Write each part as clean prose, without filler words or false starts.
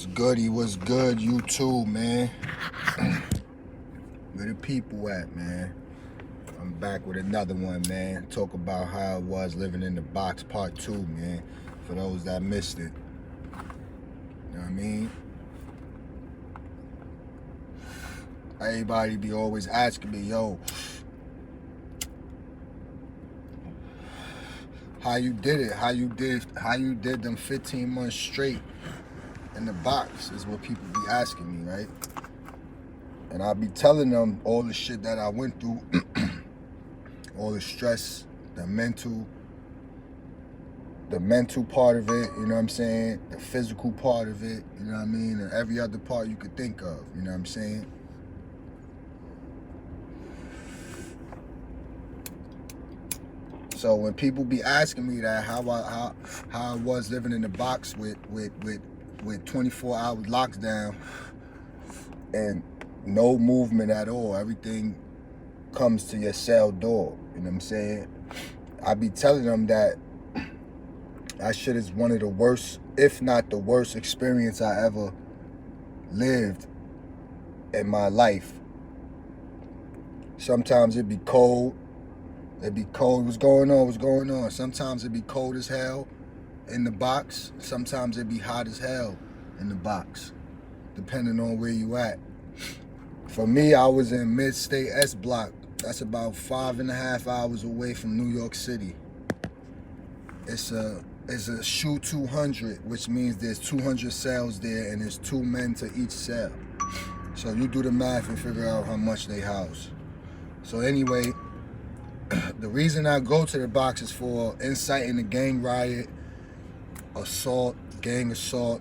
What's goody? What's good? You too, man. Where the people at, man? I'm back with another one, man. Talk about how it was living in the box, part 2, man. For those that missed it. You know what I mean? Everybody be always asking me, yo, how you did it? How you did them 15 months straight in the box is what people be asking me, right? And I be telling them all the shit that I went through, all the stress, the mental part of it, you know what I'm saying? The physical part of it, you know what I mean? And every other part you could think of, you know what I'm saying? So when people be asking me that, how I was living in the box with 24-hour lockdown and no movement at all, everything comes to your cell door, you know what I'm saying? I be telling them that shit is one of the worst, if not the worst experience I ever lived in my life. Sometimes it be cold. It be cold. What's going on? What's going on? Sometimes it be cold as hell in the box. Sometimes it be hot as hell in the box, depending on where you at. For me, I was in Mid-State S Block. That's about 5.5 hours away from New York City. It's a SHU 200, which means there's 200 cells there and there's 2 men to each cell. So you do the math and figure out how much they house. So anyway, the reason I go to the box is for inciting a gang riot, assault, gang assault,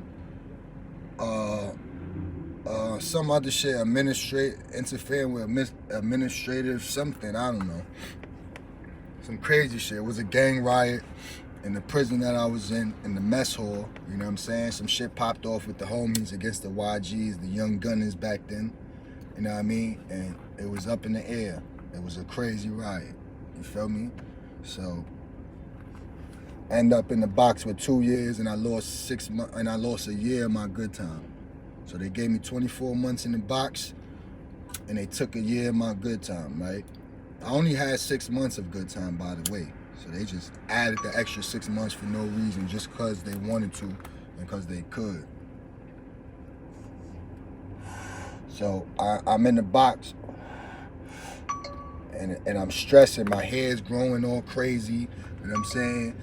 some other shit, interfering with administrative something, I don't know. Some crazy shit. It was a gang riot in the prison that I was in the mess hall, you know what I'm saying? Some shit popped off with the homies against the YGs, the young gunners back then, you know what I mean? And it was up in the air. It was a crazy riot. You feel me? So, end up in the box with 2 years, and I lost 6 months, and I lost a year of my good time. So they gave me 24 months in the box, and they took a year of my good time, right? I only had 6 months of good time, by the way. So they just added the extra 6 months for no reason, just because they wanted to and because they could. So I'm in the box. And I'm stressing, my hair's growing all crazy, you know what I'm saying?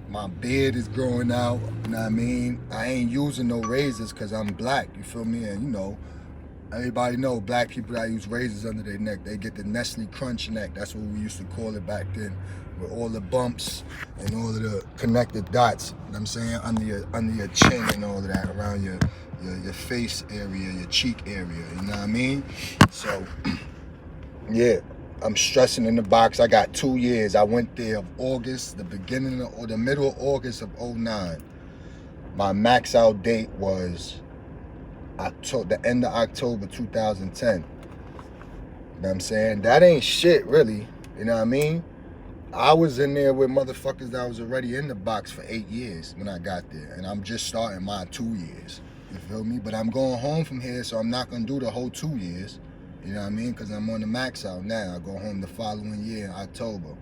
My beard is growing out, you know what I mean? I ain't using no razors because I'm black, you feel me? And you know, everybody know black people that use razors under their neck, they get the Nestle Crunch neck. That's what we used to call it back then, with all the bumps and all of the connected dots, you know what I'm saying? Under your chin and all of that, around your face area, your cheek area, you know what I mean? So, yeah. I'm stressing in the box. I got 2 years. I went there of August, the middle of August of 09. My max out date was the end of October 2010. You know what I'm saying? That ain't shit, really. You know what I mean? I was in there with motherfuckers that was already in the box for 8 years when I got there. And I'm just starting my 2 years. You feel me? But I'm going home from here, so I'm not going to do the whole 2 years. You know what I mean? Because I'm on the max out now. I go home the following year in October.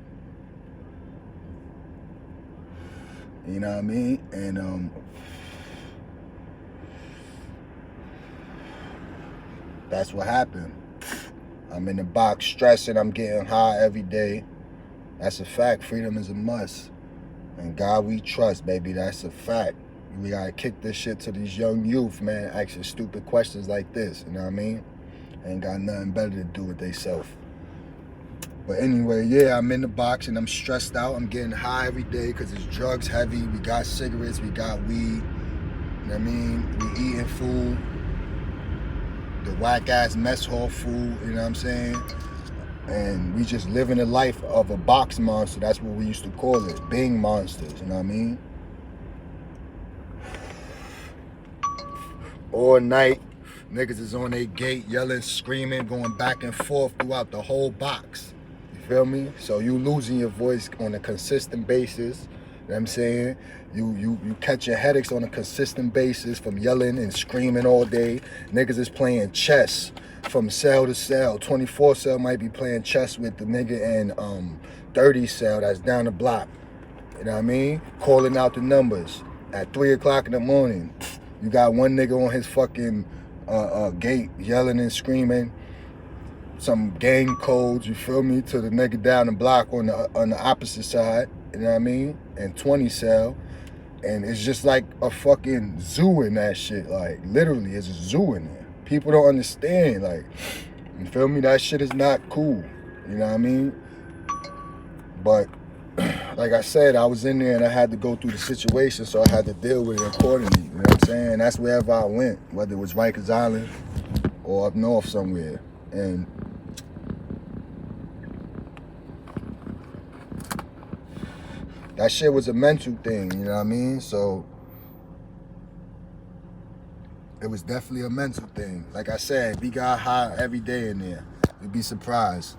You know what I mean? And that's what happened. I'm in the box stressing. I'm getting high every day. That's a fact. Freedom is a must. And God we trust, baby. That's a fact. We got to kick this shit to these young youth, man. Asking stupid questions like this. You know what I mean? Ain't got nothing better to do with theyself. But anyway, yeah, I'm in the box and I'm stressed out. I'm getting high every day because it's drugs heavy. We got cigarettes, we got weed. You know what I mean? We eating food. The whack-ass mess hall food, you know what I'm saying? And we just living the life of a box monster. That's what we used to call it. Bing monsters, you know what I mean? All night. Niggas is on their gate, yelling, screaming, going back and forth throughout the whole box. You feel me? So you losing your voice on a consistent basis. what I'm saying? You catch your headaches on a consistent basis from yelling and screaming all day. Niggas is playing chess from cell to cell. 24 cell might be playing chess with the nigga in 30 cell that's down the block. You know what I mean? Calling out the numbers at 3 o'clock in the morning. You got one nigga on his fucking gate yelling and screaming some gang codes, you feel me, to the nigga down the block on the opposite side, you know what I mean? And 20 cell. And it's just like a fucking zoo in that shit. Like, literally, it's a zoo in there. People don't understand. Like, you feel me? That shit is not cool. You know what I mean? But, like I said, I was in there and I had to go through the situation, so I had to deal with it accordingly. You know what I'm saying? That's wherever I went, whether it was Rikers Island or up north somewhere. And that shit was a mental thing, you know what I mean? So it was definitely a mental thing. Like I said, we got high every day in there. You'd be surprised.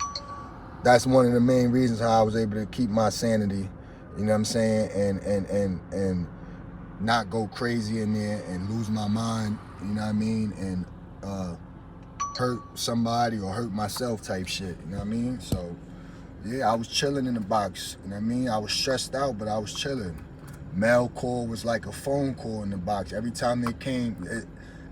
That's one of the main reasons how I was able to keep my sanity, you know what I'm saying? And not go crazy in there and lose my mind, you know what I mean? And hurt somebody or hurt myself type shit, you know what I mean? So yeah, I was chilling in the box, you know what I mean? I was stressed out, but I was chilling. Mail call was like a phone call in the box. Every time they came,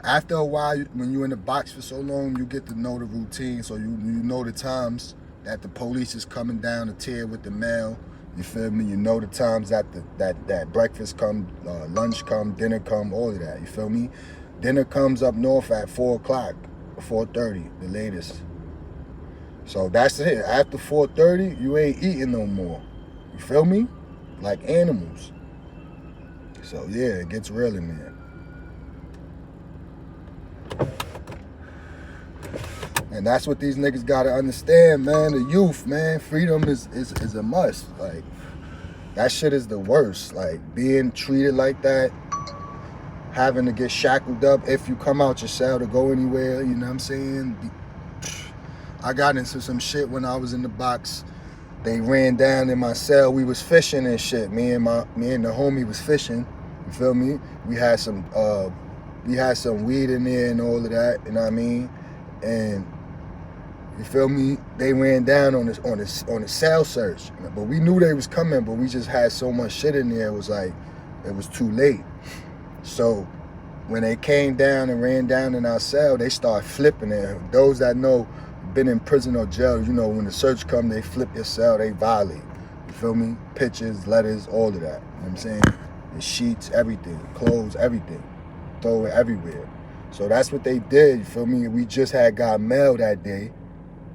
after a while, when you're in the box for so long, you get to know the routine, so you know the times that the police is coming down to tear with the mail. You feel me? You know the times that that breakfast come, lunch come, dinner come, all of that. You feel me? Dinner comes up north at 4 o'clock, 4:30, the latest. So that's it. After 4:30, you ain't eating no more. You feel me? Like animals. So yeah, it gets real in there. And that's what these niggas gotta understand, man. The youth, man. Freedom is a must. Like, that shit is the worst. Like, being treated like that, having to get shackled up if you come out your cell to go anywhere, you know what I'm saying? I got into some shit when I was in the box. They ran down in my cell. We was fishing and shit. Me and the homie was fishing. You feel me? We had some weed in there and all of that, you know what I mean? And you feel me? They ran down on a cell search. But we knew they was coming, but we just had so much shit in there, it was like, it was too late. So when they came down and ran down in our cell, they started flipping it. Those that know, been in prison or jail, you know, when the search come, they flip your cell, they violate. You feel me? Pictures, letters, all of that. You know what I'm saying? The sheets, everything, clothes, everything. Throw it everywhere. So that's what they did, you feel me? We just had got mail that day,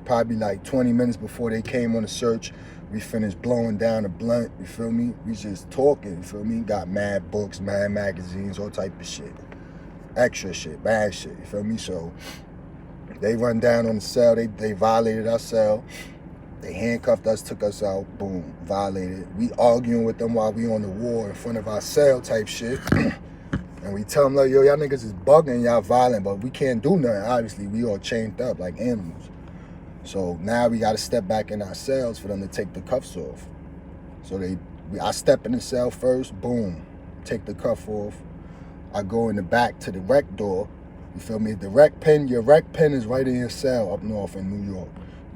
probably like 20 minutes before they came on the search. We finished blowing down a blunt, you feel me? We just talking, you feel me? Got mad books, mad magazines, all type of shit. Extra shit, bad shit, you feel me? So they run down on the cell, they violated our cell. They handcuffed us, took us out, boom, violated. We arguing with them while we on the wall in front of our cell type shit. And we tell them, like, yo, y'all niggas is bugging, y'all violent, but we can't do nothing, obviously. We all chained up like animals. So now we got to step back in our cells for them to take the cuffs off. So I step in the cell first, boom, take the cuff off. I go in the back to the rec door. You feel me? The rec pen, your rec pen is right in your cell up north in New York.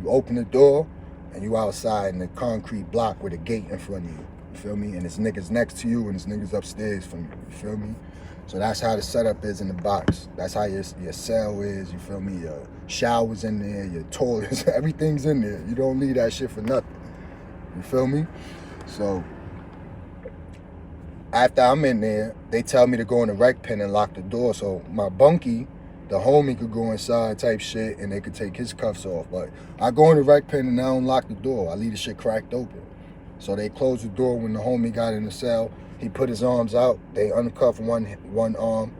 You open the door and you outside in the concrete block with a gate in front of you. You feel me? And it's niggas next to you and it's niggas upstairs from you. You feel me? So that's how the setup is in the box. That's how your cell is, you feel me? Your shower's in there, your toilets, everything's in there. You don't need that shit for nothing. You feel me? So after I'm in there, they tell me to go in the rec pen and lock the door so my bunkie, the homie, could go inside type shit and they could take his cuffs off. But I go in the rec pen and I don't lock the door. I leave the shit cracked open. So they closed the door when the homie got in the cell. He put his arms out. They uncuffed one arm.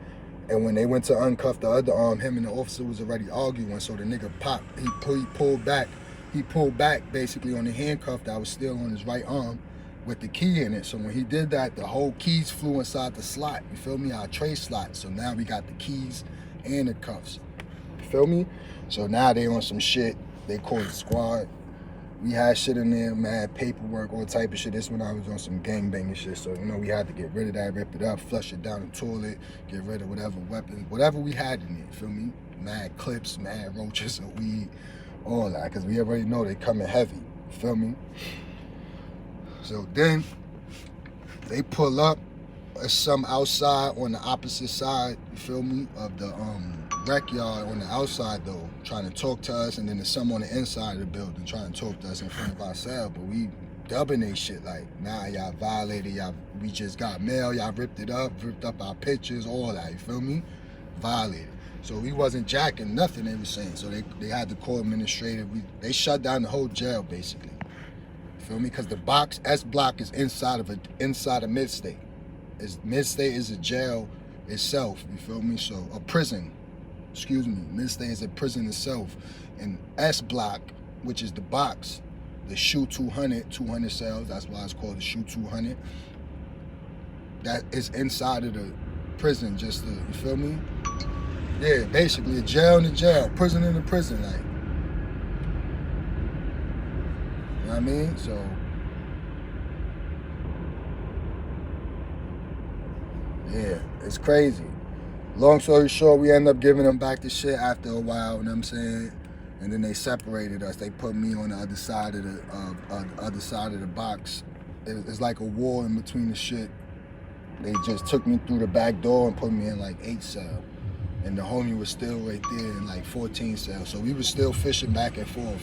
And when they went to uncuff the other arm, him and the officer was already arguing. So the nigga popped. He pulled back. He pulled back basically on the handcuff that was still on his right arm with the key in it. So when he did that, the whole keys flew inside the slot. You feel me? Our tray slot. So now we got the keys and the cuffs. You feel me? So now they on some shit. They call the squad. We had shit in there, mad paperwork, all type of shit. This when I was on some gangbanging shit. So, you know, we had to get rid of that, rip it up, flush it down the toilet, get rid of whatever weapons, whatever we had in there, feel me? Mad clips, mad roaches of weed, all that. Because we already know they coming heavy, feel me? So then they pull up. Some outside on the opposite side, you feel me, of the rec yard on the outside though, trying to talk to us, and then there's some on the inside of the building trying to talk to us in front of ourselves, but we dubbing they shit like, nah, y'all violated, y'all, we just got mail, y'all ripped up our pictures, all that, you feel me? Violated. So we wasn't jacking nothing they were saying, so they had to call administrative. They shut down the whole jail basically, you feel me? Because the box, S block is inside of Mid-State. Mid-State is a jail itself, you feel me? So a prison, excuse me, Mid-State is a prison itself. And S block, which is the box, the SHU 200 cells, that's why it's called the SHU 200. That is inside of the prison, just you feel me? Yeah, basically a jail in a jail, prison in a prison, like. You know what I mean? So yeah, it's crazy. Long story short, we end up giving them back the shit after a while, you know what I'm saying? And then they separated us. They put me on the other side of the box. It's like a wall in between the shit. They just took me through the back door and put me in like 8 cell. And the homie was still right there in like 14 cell. So we was still fishing back and forth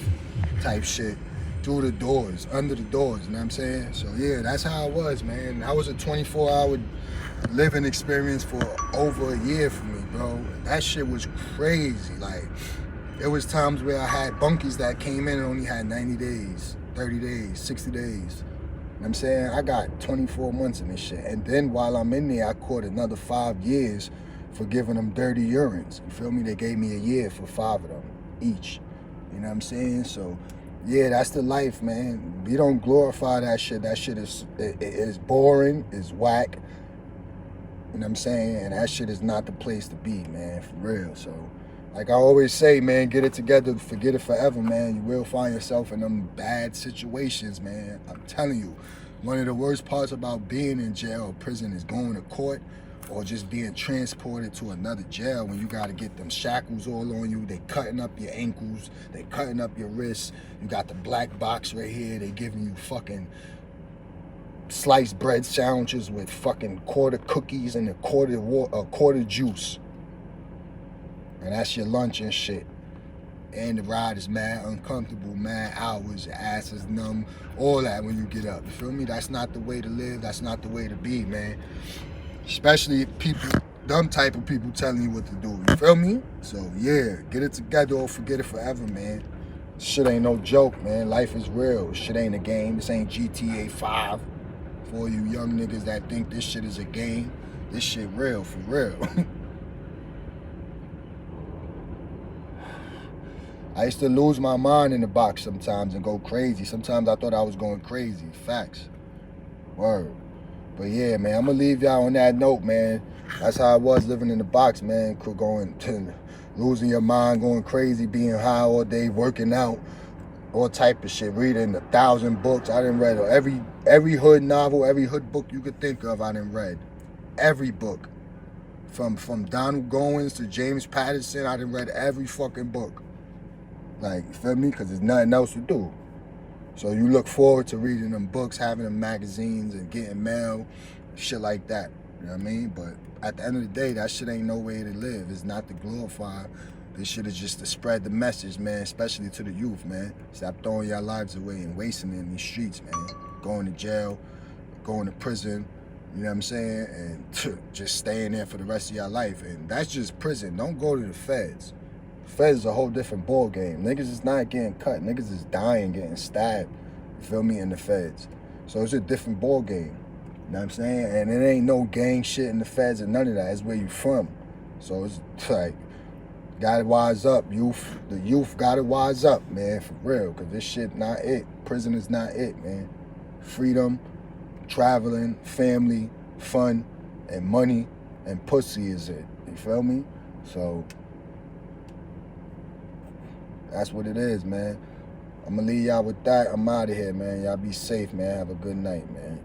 type shit through the doors, under the doors, you know what I'm saying? So yeah, that's how it was, man. That was a 24-hour living experience for over a year for me, bro. That shit was crazy. Like, there was times where I had bunkies that came in and only had 90 days, 30 days, 60 days. You know what I'm saying? I got 24 months in this shit. And then while I'm in there, I caught another 5 years for giving them dirty urines. You feel me? They gave me a year for 5 of them each. You know what I'm saying? So yeah, that's the life, man. We don't glorify that shit. That shit is boring, is whack. You know what I'm saying? And that shit is not the place to be, man, for real. So, like I always say, man, get it together, forget it forever, man. You will find yourself in them bad situations, man. I'm telling you, one of the worst parts about being in jail or prison is going to court or just being transported to another jail when you got to get them shackles all on you. They cutting up your ankles. They cutting up your wrists. You got the black box right here. They giving you fucking sliced bread sandwiches with fucking quarter cookies and a quarter juice. And that's your lunch and shit. And the ride is mad uncomfortable, mad hours, your ass is numb, all that when you get up. You feel me? That's not the way to live. That's not the way to be, man. Especially people, them type of people telling you what to do. You feel me? So yeah, get it together or forget it forever, man. Shit ain't no joke, man. Life is real. Shit ain't a game. This ain't GTA 5. For you young niggas that think this shit is a game, this shit real, for real. I used to lose my mind in the box sometimes and go crazy. Sometimes I thought I was going crazy. Facts. Word. But yeah, man, I'm gonna leave y'all on that note, man. That's how I was living in the box, man. Losing your mind, going crazy, being high all day, working out, all type of shit, reading 1,000 books. I done read every hood novel, every hood book you could think of, I done read. Every book. From Donald Goins to James Patterson, I done read every fucking book. Like, you feel me? Because there's nothing else to do. So you look forward to reading them books, having them magazines and getting mail, shit like that. You know what I mean? But at the end of the day, that shit ain't no way to live. It's not to glorify. This shit is just to spread the message, man, especially to the youth, man. Stop throwing your lives away and wasting it in these streets, man. Going to jail, going to prison, you know what I'm saying? And just staying there for the rest of your life. And that's just prison. Don't go to the feds. Feds is a whole different ball game. Niggas is not getting cut. Niggas is dying, getting stabbed. You feel me? In the feds. So it's a different ball game. You know what I'm saying? And it ain't no gang shit in the feds and none of that. It's where you from. So it's like, gotta wise up, youth. The youth gotta wise up, man, for real. Cause this shit not it. Prison is not it, man. Freedom, traveling, family, fun, and money, and pussy is it. You feel me? So that's what it is, man. I'm gonna leave y'all with that. I'm out of here, man. Y'all be safe, man. Have a good night, man.